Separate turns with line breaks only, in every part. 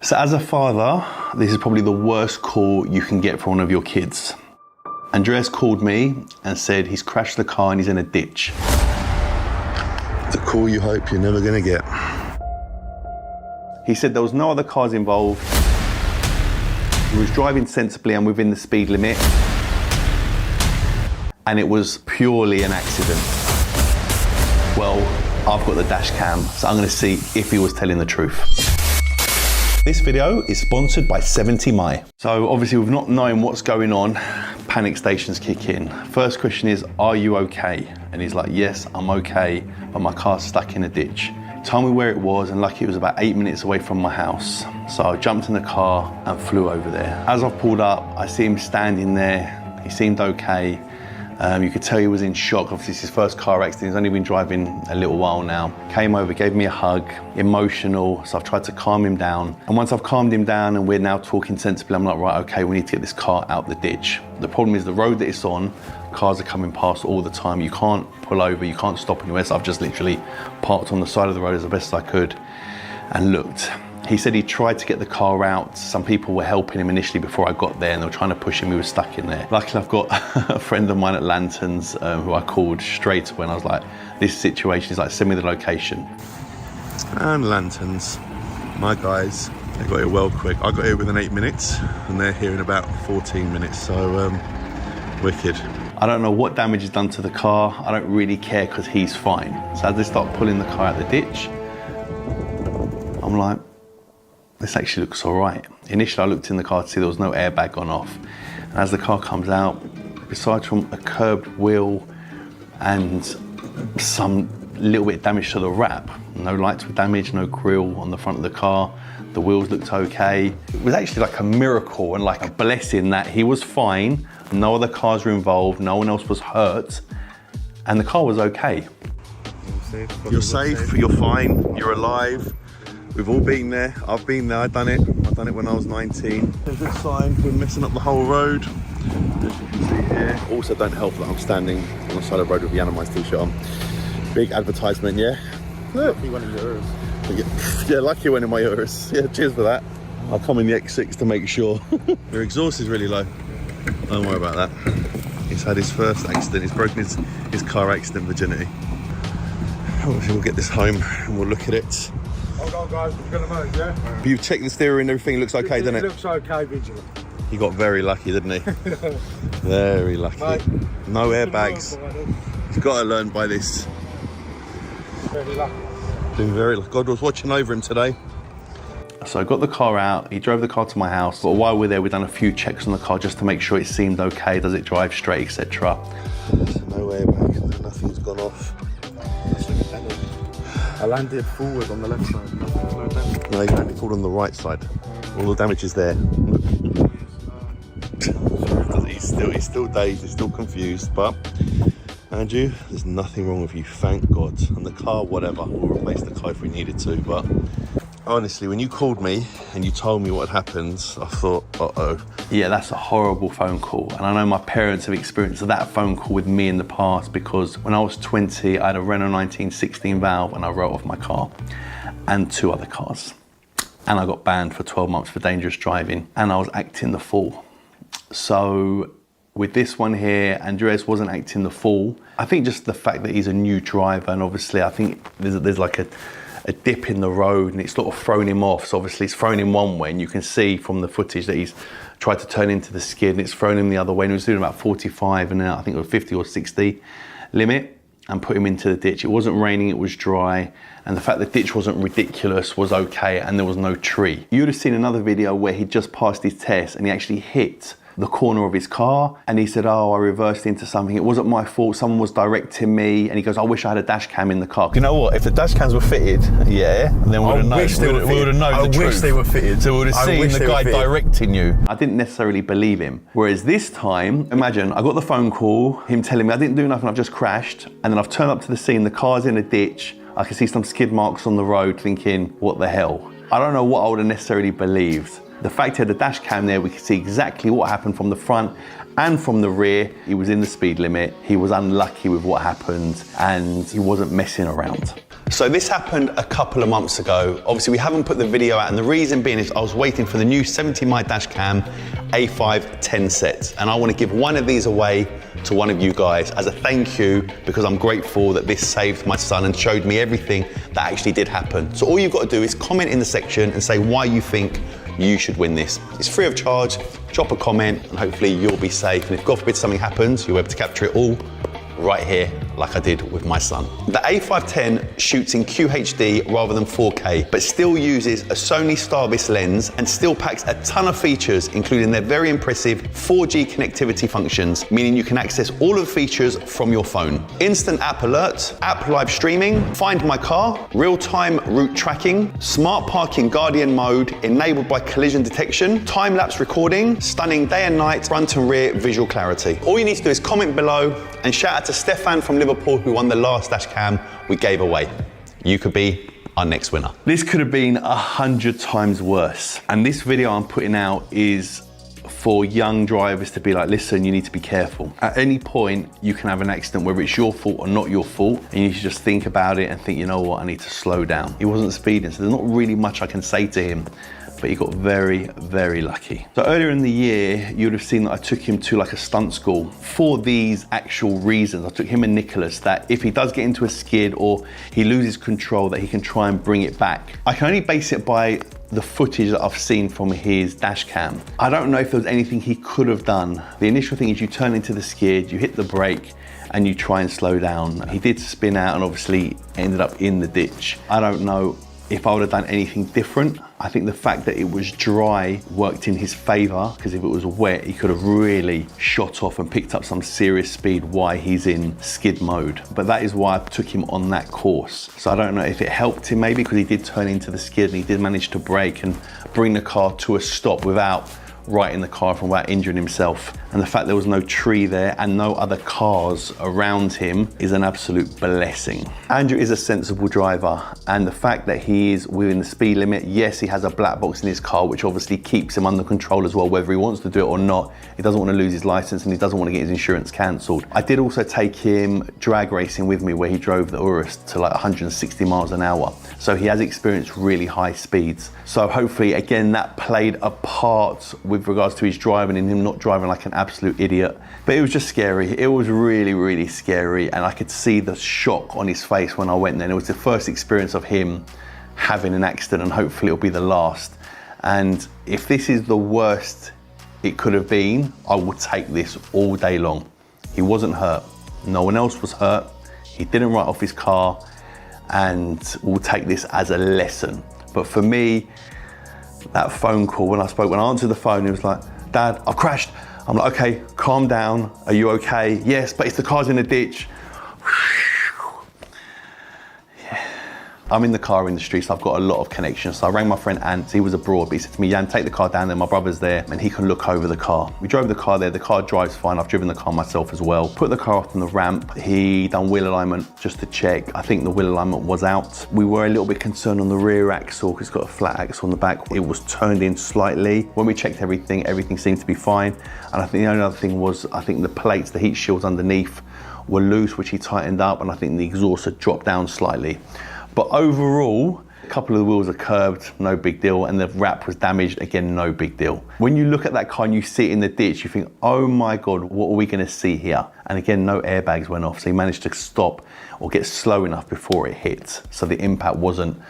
So as a father, this is probably the worst call you can get from one of your kids. Andreas called me and said he's crashed the car and he's in a ditch.
It's a call you hope you're never gonna get.
He said there was no other cars involved. He was driving sensibly and within the speed limit. And it was purely an accident. Well, I've got the dash cam, so I'm gonna see if he was telling the truth. This video is sponsored by Yiannimize. So obviously with not knowing what's going on, panic stations kick in. First question is, are you okay? And he's like, yes, I'm okay, but my car's stuck in a ditch. Told me where it was, and lucky it was about 8 minutes away from my house. So I jumped in the car and flew over there. As I pulled up, I see him standing there. He seemed okay. You could tell he was in shock. Obviously, it's his first car accident. He's only been driving a little while now. Came over, gave me a hug, emotional. So I've tried to calm him down. And once I've calmed him down and we're now talking sensibly, I'm like, right, okay, we need to get this car out the ditch. The problem is the road that it's on, cars are coming past all the time. You can't pull over, you can't stop anywhere. So I've just literally parked on the side of the road as best I could and looked. He said he tried to get the car out. Some people were helping him initially before I got there and they were trying to push him, he was stuck in there. Luckily I've got a friend of mine at Lanterns who I called straight away and I was like, this situation, is like, send me the location.
And Lanterns, my guys, they got here well quick. I got here within 8 minutes and they're here in about 14 minutes, so wicked.
I don't know what damage is done to the car. I don't really care because he's fine. So as they start pulling the car out of the ditch, I'm like, this actually looks all right. Initially, I looked in the car to see there was no airbag gone off. And as the car comes out, besides from a curbed wheel and some little bit of damage to the wrap, no lights were damaged, no grille on the front of the car, the wheels looked okay. It was actually like a miracle and like a blessing that he was fine, no other cars were involved, no one else was hurt, and the car was okay.
You're safe, you're fine, you're alive. We've all been there. I've been there, I've done it. I've done it when I was 19. There's a sign, we're messing up the whole road. As you can see here. Also don't help that I'm standing on the side of the road with a Yiannimize t-shirt on. Big advertisement, yeah? Look. Lucky one in your ears. Yeah, lucky one in my ears. Yeah, cheers for that. I'll come in the X6 to make sure. Your exhaust is really low. Don't worry about that. He's had his first accident. He's broken his car accident virginity. Obviously we'll get this home and we'll look at it.
Hold on guys, we're gonna move, yeah?
But you've checked the steering, everything looks okay, doesn't it?
It looks okay, vigilant.
He got very lucky, didn't he? Very lucky.
Mate,
no airbags. He's got to learn by this.
Very lucky.
Been very lucky. God was watching over him today. So I got the car out, he drove the car to my house, but while we're there, we've done a few checks on the car just to make sure it seemed okay, does it drive straight, etc.
No airbags, nothing's gone off.
I landed forward on the left side. No damage.
No, he landed forward on the right side. All the damage is there. He's still dazed, he's still confused, but Andrew, there's nothing wrong with you, thank God. And the car, whatever, we'll replace the car if we needed to, but honestly, when you called me and you told me what had happened, I thought, uh-oh.
Yeah, that's a horrible phone call. And I know my parents have experienced that phone call with me in the past because when I was 20, I had a Renault 1916 valve and I wrote off my car and 2 other cars. And I got banned for 12 months for dangerous driving and I was acting the fool. So with this one here, Andreas wasn't acting the fool. I think just the fact that he's a new driver and obviously I think there's like a dip in the road and it's sort of thrown him off. So obviously it's thrown him one way and you can see from the footage that he's tried to turn into the skid and it's thrown him the other way and he was doing about 45 and I think it was 50 or 60 limit and put him into the ditch. It wasn't raining, it was dry. And the fact the ditch wasn't ridiculous was okay and there was no tree. You would have seen another video where he just passed his test and he actually hit the corner of his car and he said, oh, I reversed into something. It wasn't my fault. Someone was directing me. And he goes, I wish I had a dash cam in the car. You know what? If the dash cams were fitted, yeah, then we would have known. We would have known the truth.
I wish they were fitted.
So we would have seen the guy directing you. I didn't necessarily believe him. Whereas this time, imagine, I got the phone call, him telling me I didn't do nothing, I've just crashed. And then I've turned up to the scene, the car's in a ditch. I can see some skid marks on the road thinking, what the hell? I don't know what I would have necessarily believed. The fact he had the dash cam there, we could see exactly what happened from the front and from the rear. He was in the speed limit. He was unlucky with what happened and he wasn't messing around. So this happened a couple of months ago. Obviously we haven't put the video out, and the reason being is I was waiting for the new 70My dashcam A5 10 set, and I want to give one of these away to one of you guys as a thank you, because I'm grateful that this saved my son and showed me everything that actually did happen. So all you've got to do is comment in the section and say why you think you should win this. It's free of charge. Drop a comment and hopefully you'll be safe. And if God forbid something happens, you'll be able to capture it all right here, like I did with my son. The A510 shoots in QHD rather than 4K, but still uses a Sony Starbis lens and still packs a ton of features, including their very impressive 4G connectivity functions, meaning you can access all of the features from your phone. Instant app alert, app live streaming, find my car, real-time route tracking, smart parking guardian mode enabled by collision detection, time-lapse recording, stunning day and night, front and rear visual clarity. All you need to do is comment below and shout out to Stefan from Liverpool, who won the last dash cam we gave away. You could be our next winner. This could have been 100 times worse. And this video I'm putting out is for young drivers to be like, listen, you need to be careful. At any point, you can have an accident, whether it's your fault or not your fault, and you should just think about it and think, you know what, I need to slow down. He wasn't speeding, so there's not really much I can say to him, but he got very, very lucky. So earlier in the year, you would have seen that I took him to like a stunt school for these actual reasons. I took him and Nicholas, that if he does get into a skid or he loses control, that he can try and bring it back. I can only base it by the footage that I've seen from his dash cam. I don't know if there was anything he could have done. The initial thing is you turn into the skid, you hit the brake, and you try and slow down. He did spin out and obviously ended up in the ditch. I don't know if I would have done anything different. I think the fact that it was dry worked in his favor, because if it was wet, he could have really shot off and picked up some serious speed while he's in skid mode. But that is why I took him on that course. So I don't know if it helped him maybe, because he did turn into the skid and he did manage to brake and bring the car to a stop without righting the car from without injuring himself. And the fact there was no tree there and no other cars around him is an absolute blessing. Andrew is a sensible driver, and the fact that he is within the speed limit, yes, he has a black box in his car, which obviously keeps him under control as well, whether he wants to do it or not. He doesn't want to lose his license and he doesn't want to get his insurance cancelled. I did also take him drag racing with me, where he drove the Urus to like 160 miles an hour. So he has experienced really high speeds. So hopefully, again, that played a part with regards to his driving and him not driving like an absolute idiot. But it was just scary. It was really, really scary. And I could see the shock on his face when I went there. And it was the first experience of him having an accident, and hopefully it'll be the last. And if this is the worst it could have been, I will take this all day long. He wasn't hurt. No one else was hurt. He didn't write off his car, and we'll take this as a lesson. But for me, that phone call, when I answered the phone, he was like, Dad, I've crashed. I'm like, okay, calm down. Are you okay? Yes, but it's the car's in the ditch. I'm in the car industry, so I've got a lot of connections. So I rang my friend Ant, he was abroad, but he said to me, Jan, take the car down there, my brother's there, and he can look over the car. We drove the car there, the car drives fine, I've driven the car myself as well. Put the car off on the ramp, he done wheel alignment just to check. I think the wheel alignment was out. We were a little bit concerned on the rear axle, because it's got a flat axle on the back. It was turned in slightly. When we checked everything seemed to be fine. And I think the only other thing was, I think the plates, the heat shields underneath were loose, which he tightened up, and I think the exhaust had dropped down slightly. But overall, a couple of the wheels are curved, no big deal, and the wrap was damaged, again, no big deal. When you look at that car and you see it in the ditch, you think, oh my God, what are we gonna see here? And again, no airbags went off, so he managed to stop or get slow enough before it hit. So the impact wasn't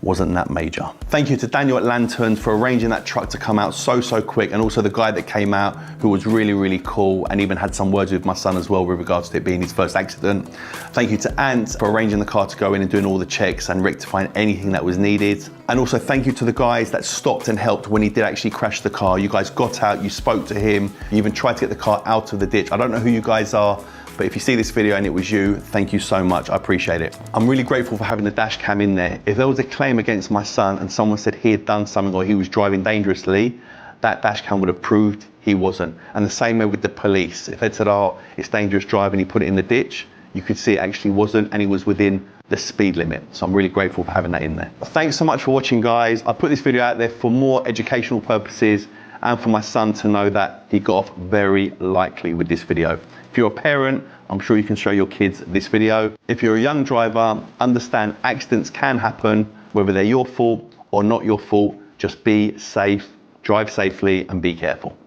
that major. Thank you to Daniel at Lanterns for arranging that truck to come out so quick, and also the guy that came out, who was really, really cool, and even had some words with my son as well with regards to it being his first accident. Thank you to Ant for arranging the car to go in and doing all the checks and rectifying anything that was needed. And also thank you to the guys that stopped and helped when he did actually crash the car. You guys got out, you spoke to him, you even tried to get the car out of the ditch. I don't know who you guys are, but if you see this video and it was you, thank you so much, I appreciate it. I'm really grateful for having the dash cam in there. If there was a claim against my son and someone said he had done something or he was driving dangerously, that dash cam would have proved he wasn't. And the same way with the police. If they'd said, oh, it's dangerous driving, he put it in the ditch, you could see it actually wasn't, and he was within the speed limit. So I'm really grateful for having that in there. Thanks so much for watching, guys. I put this video out there for more educational purposes and for my son to know that he got off very lightly with this video. If you're a parent, I'm sure you can show your kids this video. If you're a young driver, understand accidents can happen, whether they're your fault or not your fault. Just be safe, drive safely, and be careful.